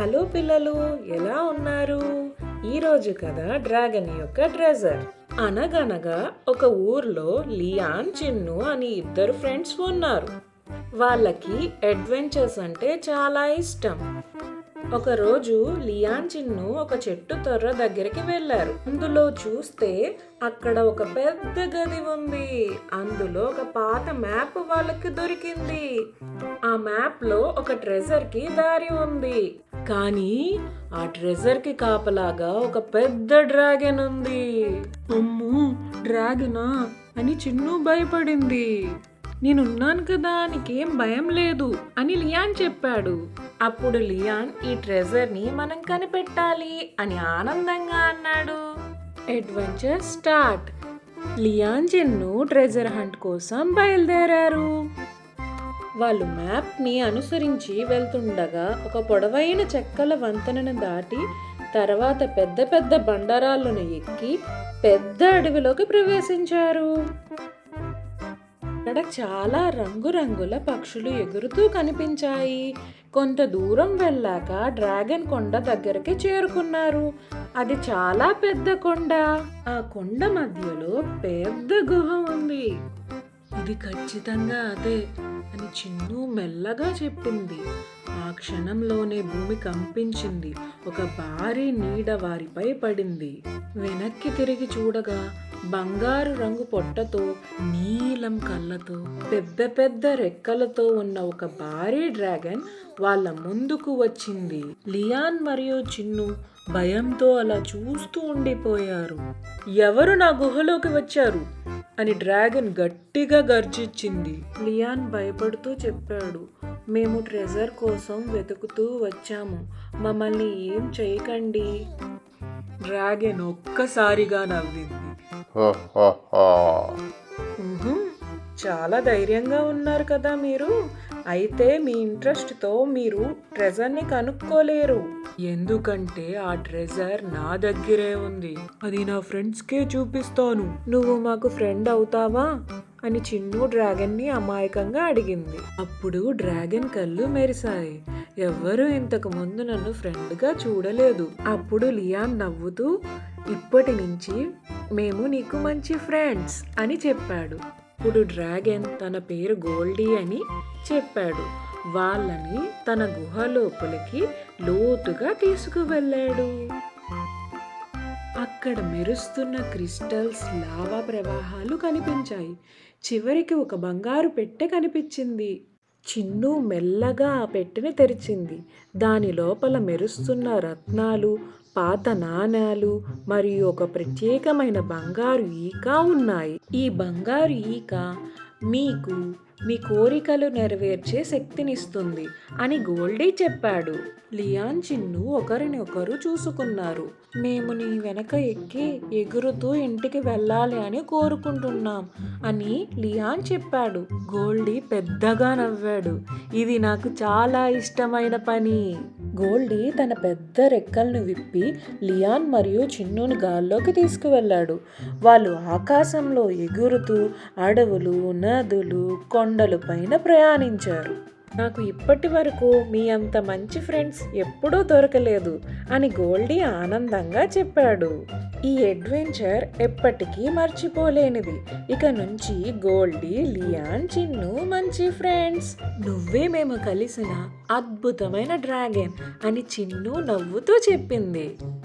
Hello పిల్లలు, ఎలా ఉన్నారు? ఈరోజు కథ డ్రాగన్ యొక్క ట్రెజర్. అనగనగా ఒక ఊర్లో లియాన్, చిన్ను అని ఇద్దరు ఫ్రెండ్స్ ఉన్నారు. వాళ్ళకి అడ్వెంచర్స్ అంటే చాలా ఇష్టం. ఒకరోజు లియాన్, చిన్ను ఒక చెట్టు తొర్ర దగ్గరికి వెళ్ళారు. అందులో చూస్తే అక్కడ ఒక పెద్ద గది ఉంది. అందులో ఒక పాత మ్యాప్ వాళ్ళకి దొరికింది. ఆ మ్యాప్ లో ఒక ట్రెజర్ కి దారి ఉంది. కానీ ఆ ట్రెజర్ కి కాపలాగా ఒక పెద్ద డ్రాగన్ ఉంది. అమ్మో, డ్రాగనా అని చిన్ను భయపడింది. నేనున్నాను కదా, నీకేం భయం లేదు అని లియాన్ చెప్పాడు. అప్పుడు లియాన్ ఈ ట్రెజర్ ని మనం కనిపెట్టాలి అని ఆనందంగా అన్నాడు. Adventure start. Leon, Chinnu treasure hunt కోసం బయలుదేరారు. వాళ్ళు మ్యాప్ ని అనుసరించి వెళ్తుండగా ఒక పొడవైన చెక్కల వంతెనను దాటి తర్వాత పెద్ద పెద్ద బండరాళ్ళను ఎక్కి పెద్ద అడవిలోకి ప్రవేశించారు. అక్కడ చాలా రంగురంగుల పక్షులు ఎగురుతూ కనిపించాయి. కొంత దూరం వెళ్ళాక డ్రాగన్ కొండ దగ్గరికి చేరుకున్నారు. అది చాలా పెద్ద కొండ. ఆ కొండ మధ్యలో పెద్ద గుహ ఉంది. ఇది ఖచ్చితంగా అదే అని చిన్ను మెల్లగా చెప్పింది. ఆ క్షణంలోనే భూమి కంపించింది. ఒక భారీ నీడ వారిపై పడింది. వెనక్కి తిరిగి చూడగా బంగారు రంగు పొట్టతో, నీలం కళ్ళతో, పెద్ద పెద్ద రెక్కలతో ఉన్న ఒక భారీ డ్రాగన్ వాళ్ళ ముందుకు వచ్చింది. లియాన్ మరియు చిన్ను భయంతో అలా చూస్తూ ఉండిపోయారు. ఎవరు నా గుహలోకి వచ్చారు అని డ్రాగన్ గట్టిగా గర్జించింది. లియాన్ భయపడుతూ చెప్పాడు, మేము ట్రెజర్ కోసం వెతుకుతూ వచ్చాము, మమ్మల్ని ఏం చేయకండి. డ్రాగన్ ఒక్కసారిగా నవ్వింది. చాలా ధైర్యంగా ఉన్నారు కదా మీరు. అయితే మీ ఇంట్రెస్ట్తో మీరు ట్రెజర్ని కనుక్కోలేరు. ఎందుకంటే ఆ ట్రెజర్ నా దగ్గరే ఉంది. అది నా ఫ్రెండ్స్కే చూపిస్తాను. నువ్వు మాకు ఫ్రెండ్ అవుతావా అని చిన్ను డ్రాగన్ని అమాయకంగా అడిగింది. అప్పుడు డ్రాగన్ కళ్ళు మెరిశాయి. ఎవ్వరూ ఇంతకు ముందు నన్ను ఫ్రెండ్గా చూడలేదు. అప్పుడు లియాన్ నవ్వుతూ, ఇప్పటి నుంచి మేము నీకు మంచి ఫ్రెండ్స్ అని చెప్పాడు. ఇప్పుడు డ్రాగన్ తన పేరు గోల్డీ అని చెప్పాడు. వాళ్ళని తన గుహ లోపలికి లోతుగా తీసుకువెళ్ళాడు. అక్కడ మెరుస్తున్న క్రిస్టల్స్, లావా ప్రవాహాలు కనిపించాయి. చివరికి ఒక బంగారు పెట్టె కనిపించింది. చిన్ను మెల్లగా ఆ పెట్టెని తెరిచింది. దాని లోపల మెరుస్తున్న రత్నాలు, పాత నాణేలు మరియు ఒక ప్రత్యేకమైన బంగారు ఈక ఉన్నాయి. ఈ బంగారు ఈక మీకు మీ కోరికలు నెరవేర్చే శక్తినిస్తుంది అని గోల్డీ చెప్పాడు. లియాన్, చిన్ను ఒకరిని ఒకరు చూసుకున్నారు. మేము నీ వెనక ఎక్కి ఎగురుతూ ఇంటికి వెళ్ళాలి అని కోరుకుంటున్నాం అని లియాన్ చెప్పాడు. గోల్డీ పెద్దగా నవ్వాడు. ఇది నాకు చాలా ఇష్టమైన పని. గోల్డీ తన పెద్ద రెక్కలను విప్పి లియాన్ మరియు చిన్నును గాల్లోకి తీసుకువెళ్ళాడు. వాళ్ళు ఆకాశంలో ఎగురుతూ అడవులు, నదులు, కొండలు పైన ప్రయాణించారు. నాకు ఇప్పటి వరకు మీ అంత మంచి ఫ్రెండ్స్ ఎప్పుడూ దొరకలేదు అని గోల్డీ ఆనందంగా చెప్పాడు. ఈ అడ్వెంచర్ ఎప్పటికీ మర్చిపోలేనిది. ఇక నుంచి గోల్డీ, లియాన్, చిన్ను మంచి ఫ్రెండ్స్. నువ్వే మేము కలిసిన అద్భుతమైన డ్రాగన్ అని చిన్ను నవ్వుతూ చెప్పింది.